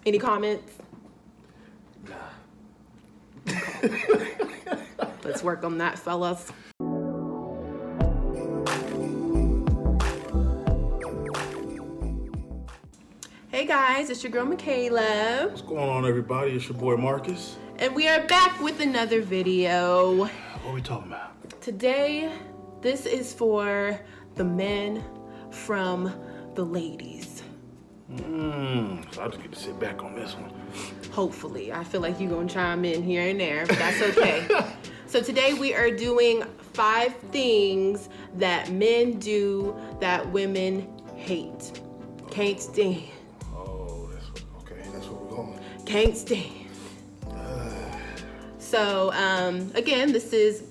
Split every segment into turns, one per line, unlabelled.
Any comments?
Nah.
Let's work on that, fellas. Hey guys, it's your girl Michaela.
What's going on, everybody? It's your boy Marcus.
And we are back with another video.
What are we talking about?
Today, this is for the men from the ladies.
So I just get to sit back on this one.
Hopefully. I feel like you're going to chime in here and there, but that's okay. So today we are doing 5 things that men do that women hate. Can't stand.
Oh, that's what we're going.
Can't stand. So, again, this is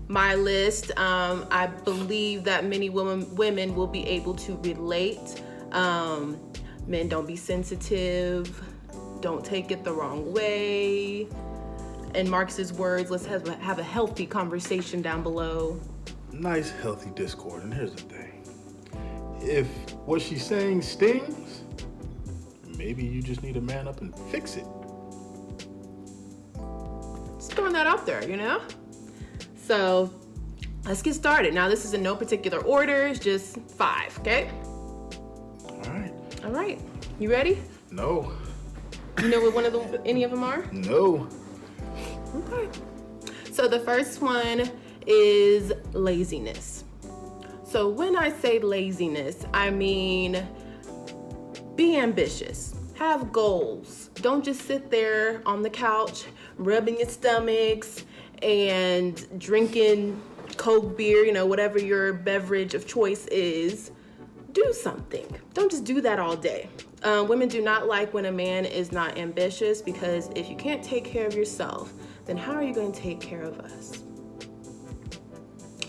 my list. I believe that many women will be able to relate. Men, don't be sensitive. Don't take it the wrong way. In Marcus's words, let's have a healthy conversation down below.
Nice, healthy discord. And here's the thing. If what she's saying stings, maybe you just need to man up and fix it.
Just throwing that out there, you know? So, let's get started. Now, this is in no particular order. It's just 5, okay?
All
right. You ready?
No.
You know what any of them are?
No.
Okay. So the first one is laziness. So when I say laziness, I mean be ambitious. Have goals. Don't just sit there on the couch rubbing your stomachs and drinking Coke, beer, whatever your beverage of choice is. Do something. Don't just do that all day. Women do not like when a man is not ambitious, because if you can't take care of yourself, then how are you going to take care of us?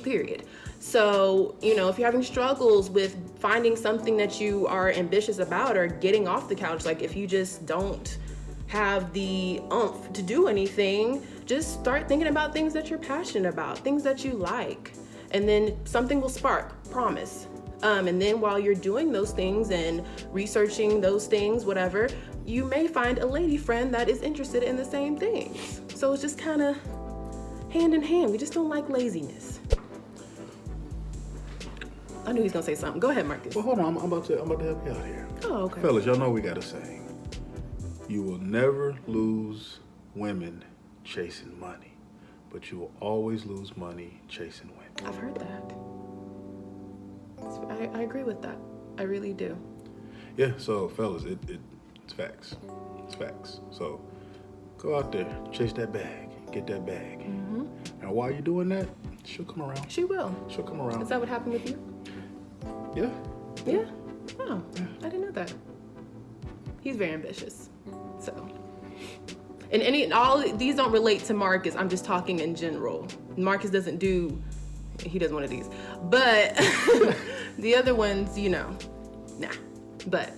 Period. So, if you're having struggles with finding something that you are ambitious about or getting off the couch, like if you just don't have the oomph to do anything, just start thinking about things that you're passionate about, things that you like, and then something will spark, promise. And then while you're doing those things and researching those things, whatever, you may find a lady friend that is interested in the same things. So it's just kind of hand in hand. We just don't like laziness. I knew he was gonna say something. Go ahead, Marcus.
Well, hold on. I'm about to help you out here.
Oh, okay.
Fellas, y'all know we got a saying. You will never lose women chasing money, but you will always lose money chasing women.
I've heard that. I agree with that. I really do.
Yeah, so fellas, it's facts. It's facts. So go out there, chase that bag, get that bag.
Mm-hmm.
And while you're doing that, she'll come around.
She will.
She'll come around.
Is that what happened with you?
Yeah.
Yeah? Oh,
yeah.
I didn't know that. He's very ambitious. So, and all these don't relate to Marcus. I'm just talking in general. Marcus he does one of these. But the other ones, nah. But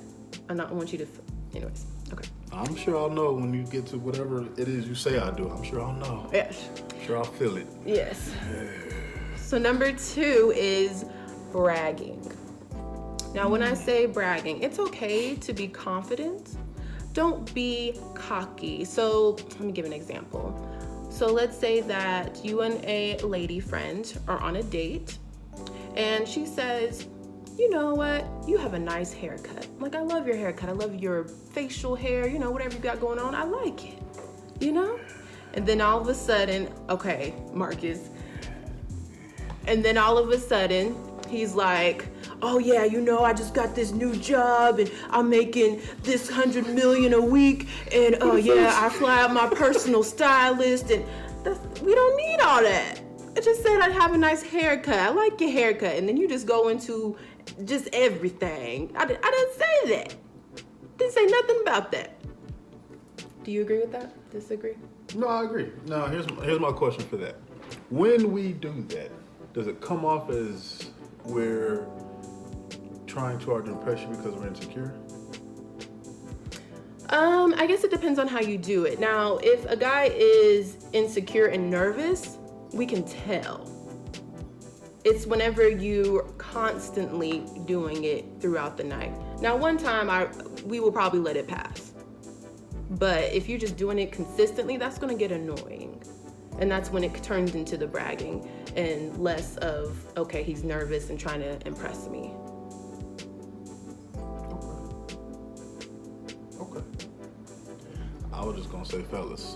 I want you to, anyways, okay.
I'm sure I'll know when you get to whatever it is you say I do. I'm sure I'll know.
Yes.
I'm sure I'll feel it.
Yes. So number 2 is bragging. Now, when I say bragging, it's okay to be confident. Don't be cocky. So let me give an example. So let's say that you and a lady friend are on a date, and she says, you know what, you have a nice haircut. Like, I love your haircut. I love your facial hair, whatever you got going on. I like it, And then all of a sudden, okay, Marcus. And then all of a sudden, he's like, oh yeah, I just got this new job and I'm making this $100 million a week, and oh yeah, I fly out my personal stylist, and we don't need all that. I just said I'd have a nice haircut. I like your haircut, and then you just go into just everything. I didn't say that. Didn't say nothing about that. Do you agree with that? Disagree?
No, I agree. Now, here's my question for that. When we do that, does it come off as we're trying too hard to impress you because we're insecure?
I guess it depends on how you do it. Now, if a guy is insecure and nervous, we can tell. It's whenever you're constantly doing it throughout the night. Now, one time we will probably let it pass. But if you're just doing it consistently, that's going to get annoying. And that's when it turns into the bragging and less of, okay, he's nervous and trying to impress me.
Okay. I was just going to say, fellas,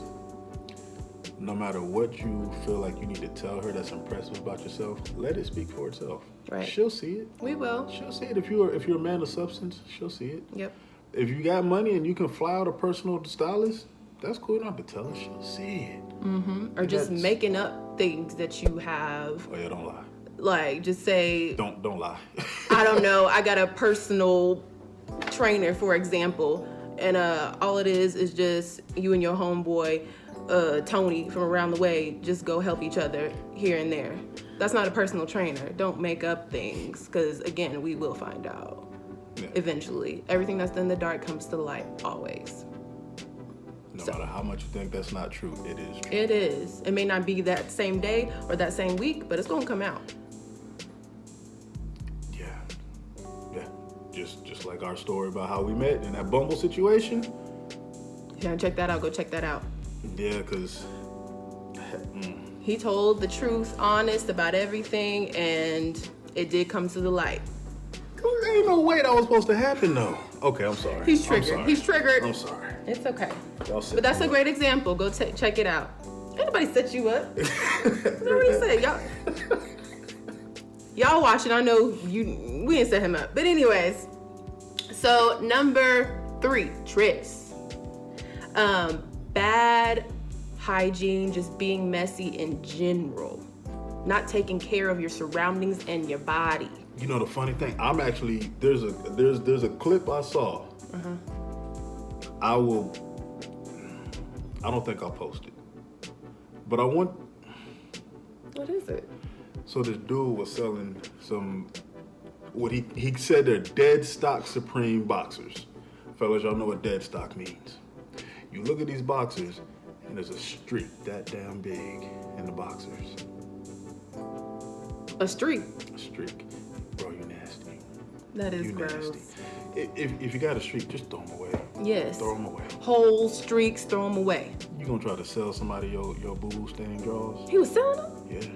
no matter what you feel like you need to tell her that's impressive about yourself, let it speak for itself.
Right.
She'll see it.
We will.
She'll see it. If you're a man of substance, she'll see it.
Yep.
If you got money and you can fly out a personal stylist, that's cool. You don't have to tell her. She'll see it.
Or just making up things that you have.
Oh yeah, don't lie.
Like, just say,
Don't lie.
I don't know, I got a personal trainer, for example, and all it is just you and your homeboy, Tony from around the way, just go help each other here and there. That's not a personal trainer. Don't make up things, because again, we will find out eventually. Everything that's in the dark comes to the light, always.
No matter how much you think that's not true, it is true.
It is. It may not be that same day or that same week, but it's gonna come out.
Yeah. Just like our story about how we met in that Bumble situation.
Yeah, check that out. Go check that out.
Yeah, because
He told the truth, honest about everything, and it did come to the light.
there ain't no way that was supposed to happen, though. Okay, I'm sorry.
He's triggered. He's triggered.
I'm sorry.
It's okay.
Y'all set
But that's
me
a
up.
great example. Go check it out. Anybody set you up? What do you say? Y'all watching, I know we didn't set him up. But anyways, so number 3, tricks. Bad hygiene, just being messy in general. Not taking care of your surroundings and your body.
You know the funny thing? I'm actually there's a clip I saw. I don't think I'll post it. But
What is it?
so this dude was selling some what he said they're dead stock Supreme boxers. Fellas, y'all know what dead stock means. You look at these boxers and there's a streak that damn big in the boxers.
A streak.
A streak. Bro, you nasty.
That is
You
gross.
nasty. If you got a streak, just throw them away.
Yes.
Throw them away.
Whole streaks, throw them away.
You gonna try to sell somebody your boo-boo stained drawers?
He was selling them?
Yeah.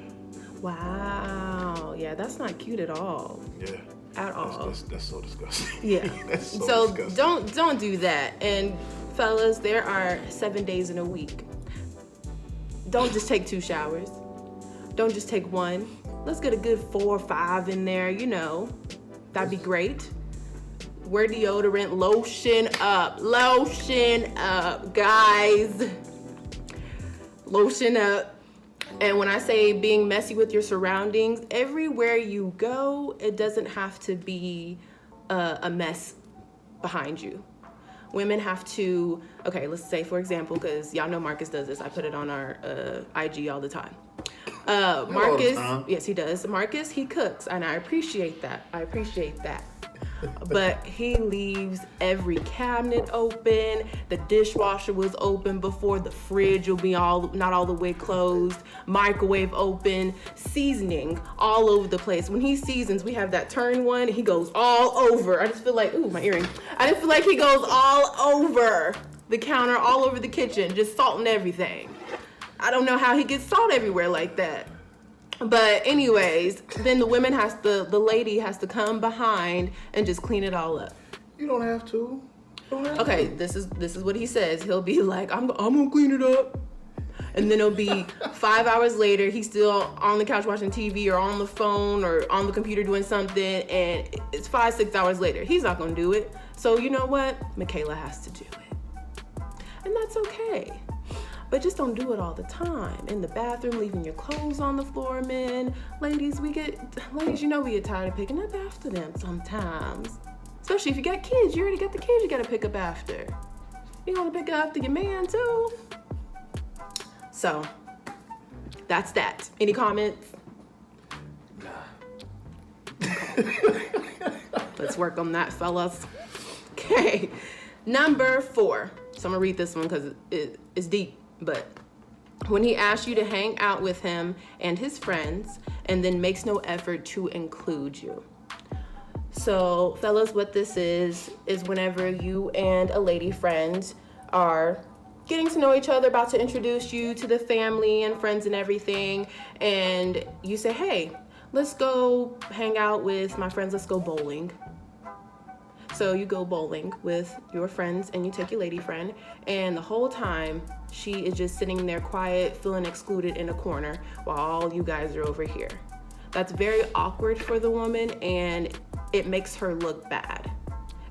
Wow. Yeah, that's not cute at all.
Yeah.
At all.
That's so disgusting.
Yeah.
That's so disgusting.
don't do that. And fellas, there are 7 days in a week. Don't just take 2 showers. Don't just take 1. Let's get a good 4 or 5 in there, That'd be great. Wear deodorant, lotion up, guys. Lotion up. And when I say being messy with your surroundings, everywhere you go, it doesn't have to be a mess behind you. Women have to, okay, let's say, for example, because y'all know Marcus does this. I put it on our IG all the time. Marcus, yes, he does. Marcus, he cooks, and I appreciate that. But he leaves every cabinet open. The dishwasher was open before. The fridge will be not all the way closed. Microwave open. Seasoning all over the place. When he seasons, we have that turn one. He goes all over. I just feel like, ooh, my earring. I just feel like he goes all over the counter, all over the kitchen, just salting everything. I don't know how he gets salt everywhere like that. But anyways, then the lady has to come behind and just clean it all up.
You don't have to.
Okay, this is what he says. He'll be like, I'm gonna clean it up. And then it'll be 5 hours later, he's still on the couch watching TV or on the phone or on the computer doing something, and it's 5-6 hours later. He's not gonna do it. So you know what? Michaela has to do it. And that's okay. But just don't do it all the time. In the bathroom, leaving your clothes on the floor, men. Ladies, we get tired of picking up after them sometimes. Especially if you got kids. You already got the kids you gotta pick up after. You gotta pick up after your man too. So, that's that. Any comments?
Nah.
Let's work on that, fellas. Okay, number 4. So I'm gonna read this one because it's deep. But when he asks you to hang out with him and his friends and then makes no effort to include you. So, fellas, what this is whenever you and a lady friend are getting to know each other, about to introduce you to the family and friends and everything, and you say, hey, let's go hang out with my friends, let's go bowling. So you go bowling with your friends and you take your lady friend, and the whole time she is just sitting there quiet, feeling excluded in a corner while all you guys are over here. That's very awkward for the woman, and it makes her look bad.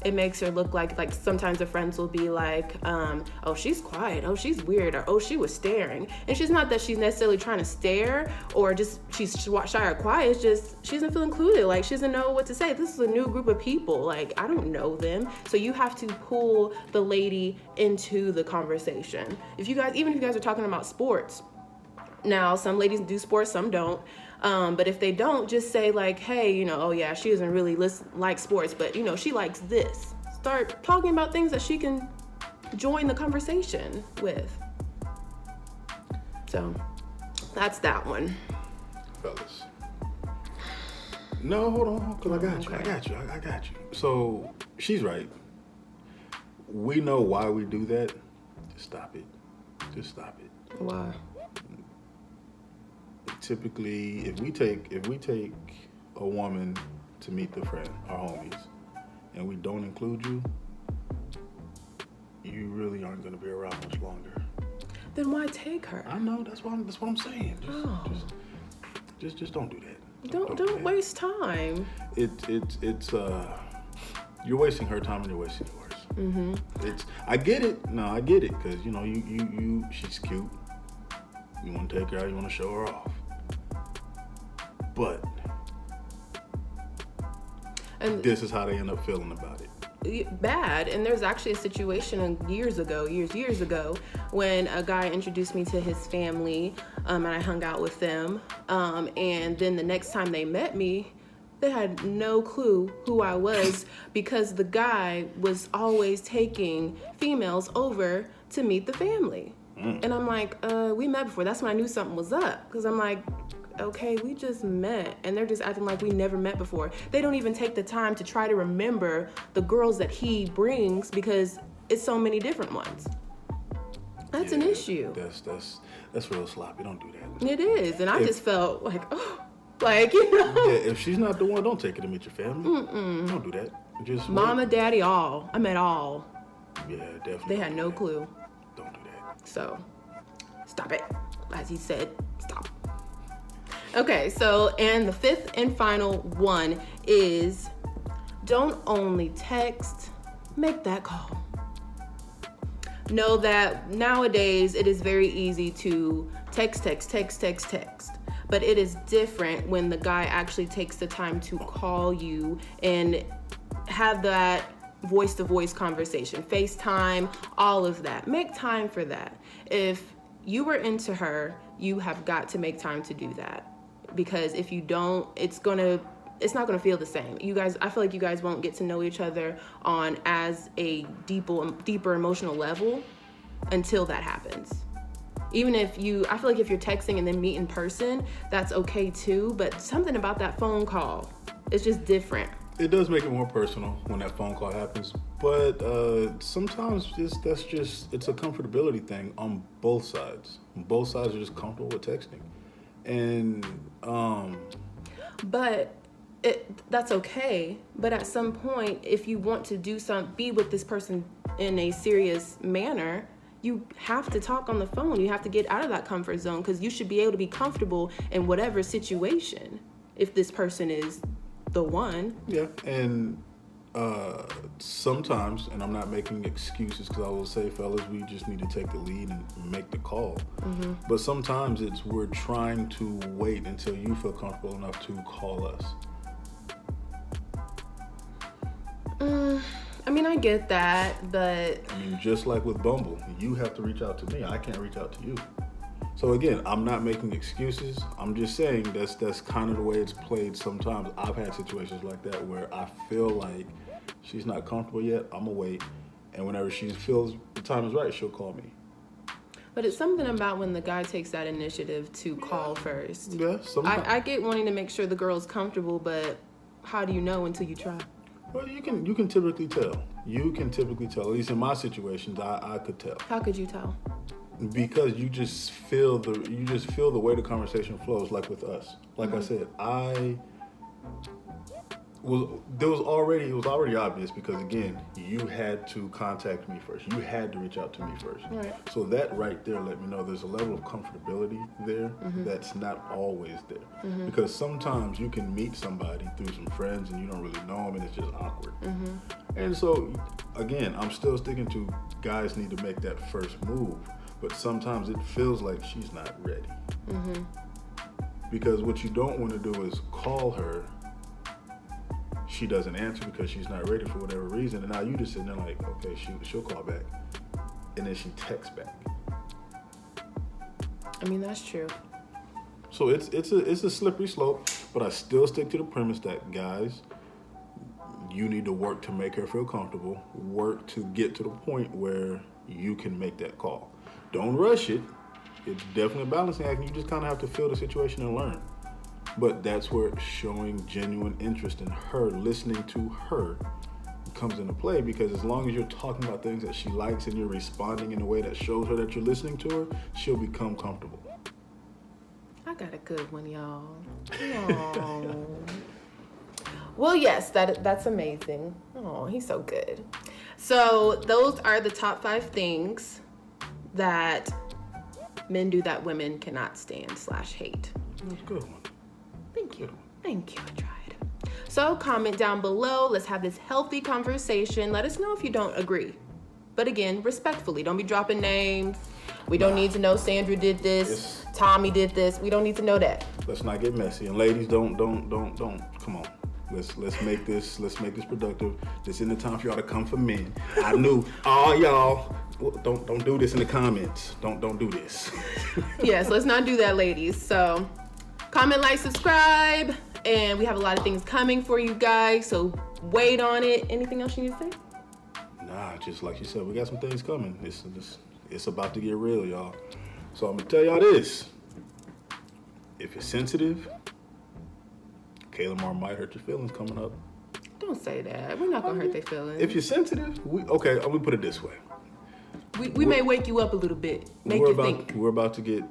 It makes her look like sometimes the friends will be like, oh, she's quiet, oh, she's weird, or oh, she was staring. And she's not that she's necessarily trying to stare or just she's shy or quiet, it's just she doesn't feel included, like she doesn't know what to say. This is a new group of people, like I don't know them. So you have to pull the lady into the conversation. Even if you guys are talking about sports, now some ladies do sports, some don't. But if they don't, just say like, hey, oh yeah, she doesn't really like sports, but she likes this. Start talking about things that she can join the conversation with. So that's that one.
Fellas. No, hold on, because I got you. So she's right. We know why we do that. Just stop it.
Why?
Typically, if we take a woman to meet the friend, our homies, and we don't include you, you really aren't going to be around much longer.
Then why take her?
I know, that's what I'm saying. Just don't do that.
Don't waste time.
It's you're wasting her time and you're wasting yours.
Mm-hmm.
I get it. No, I get it, because she's cute. You want to take her out, you want to show her off. But this is how they end up feeling about it.
Bad. And there's actually a situation years ago, when a guy introduced me to his family, and I hung out with them. And then the next time they met me, they had no clue who I was, because the guy was always taking females over to meet the family. And I'm like, we met before. That's when I knew something was up, because I'm like, okay, we just met, and they're just acting like we never met before. They don't even take the time to try to remember the girls that he brings, because it's so many different ones. That's an issue.
That's real sloppy. Don't do that.
It is, and I just felt like,
Yeah, if she's not the one, don't take her to meet your family. Don't do that. Just
Mama, Daddy, all. I met all.
Yeah, definitely.
They had no clue.
Don't do that.
So, stop it. As he said, stop. Okay, so, and the fifth and final one is, don't only text, make that call. Know that nowadays it is very easy to text. But it is different when the guy actually takes the time to call you and have that voice-to-voice conversation, FaceTime, all of that. Make time for that. If you were into her, you have got to make time to do that. Because if you don't, it's not gonna feel the same. I feel like you guys won't get to know each other on as a deeper emotional level until that happens. Even I feel like if you're texting and then meet in person, that's okay too, but something about that phone call is just different.
It does make it more personal when that phone call happens, but sometimes it's a comfortability thing on both sides. Both sides are just comfortable with texting. And
but that's okay. But at some point, if you want to be with this person in a serious manner, you have to talk on the phone. You have to get out of that comfort zone, because you should be able to be comfortable in whatever situation if this person is the one.
Yeah, and sometimes, and I'm not making excuses, because I will say, fellas, we just need to take the lead and make the call. Mm-hmm. But sometimes we're trying to wait until you feel comfortable enough to call us.
I get that, but...
just like with Bumble, you have to reach out to me. I can't reach out to you. So again, I'm not making excuses. I'm just saying that's kind of the way it's played sometimes. I've had situations like that where I feel like she's not comfortable yet. I'm going to wait. And whenever she feels the time is right, she'll call me.
But it's something about when the guy takes that initiative to call first.
Yeah, sometimes.
I get wanting to make sure the girl's comfortable, but how do you know until you try?
Well, you can typically tell. you can typically tell. At least in my situations, I could tell.
How could you tell?
Because you just feel the way the conversation flows, like with us. Like I said, it was already obvious because again, you had to contact me first. You had to reach out to me first.
Right.
So that right there let me know there's a level of comfortability there that's not always there. Because sometimes you can meet somebody through some friends and you don't really know them and it's just awkward. And so again, I'm still sticking to guys need to make that first move. But sometimes it feels like she's not ready. Because what you don't want to do is call her, she doesn't answer because she's not ready for whatever reason, and now you just sitting there like, okay, she'll call back. And then she texts back.
I mean, that's true.
So it's a slippery slope, but I still stick to the premise that guys, you need to work to make her feel comfortable, work to get to the point where you can make that call. Don't rush it. It's definitely a balancing act, and you just kind of have to feel the situation and learn. But that's where showing genuine interest in her, listening to her, comes into play, because as long as you're talking about things that she likes and you're responding in a way that shows her that you're listening to her, she'll become comfortable.
I got a good one, y'all. Oh. Well, yes, that's amazing. Oh, he's so good. So those are the top 5 things that men do that women cannot stand/hate.
That's a good one.
Thank you. Thank you. I tried. So comment down below. Let's have this healthy conversation. Let us know if you don't agree. But again, respectfully. Don't be dropping names. We don't need to know Sandra did this. Tommy did this. We don't need to know that.
Let's not get messy. And ladies, don't. Come on. Let's make this productive. This isn't the time for y'all to come for men. I knew all y'all. Don't do this in the comments. Don't do this.
Yes, let's not do that, ladies. So comment, like, subscribe, and we have a lot of things coming for you guys. So wait on it. Anything else you need to say?
Nah, just like you said, we got some things coming. It's about to get real, y'all. So I'm gonna tell y'all this: if you're sensitive, KaylaMar might hurt your feelings coming up.
Don't say that. We're not gonna hurt their feelings.
If you're sensitive, okay, I'm gonna put it this way.
We may wake you up a little bit, make you think.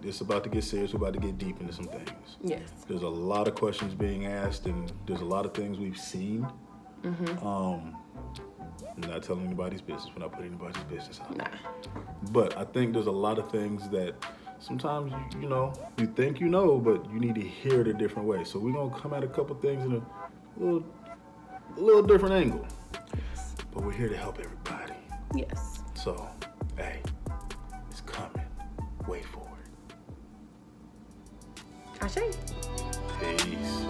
It's about to get serious. We're about to get deep into some things.
Yes.
There's a lot of questions being asked, and there's a lot of things we've seen. I'm not telling anybody's business. We're not putting anybody's business out.
Nah.
But I think there's a lot of things that sometimes, you think you know, but you need to hear it a different way. So we're going to come at a couple things in a little different angle.
Yes.
But we're here to help everybody.
Yes.
So, hey, it's coming. Wait for it.
Ashe.
Peace.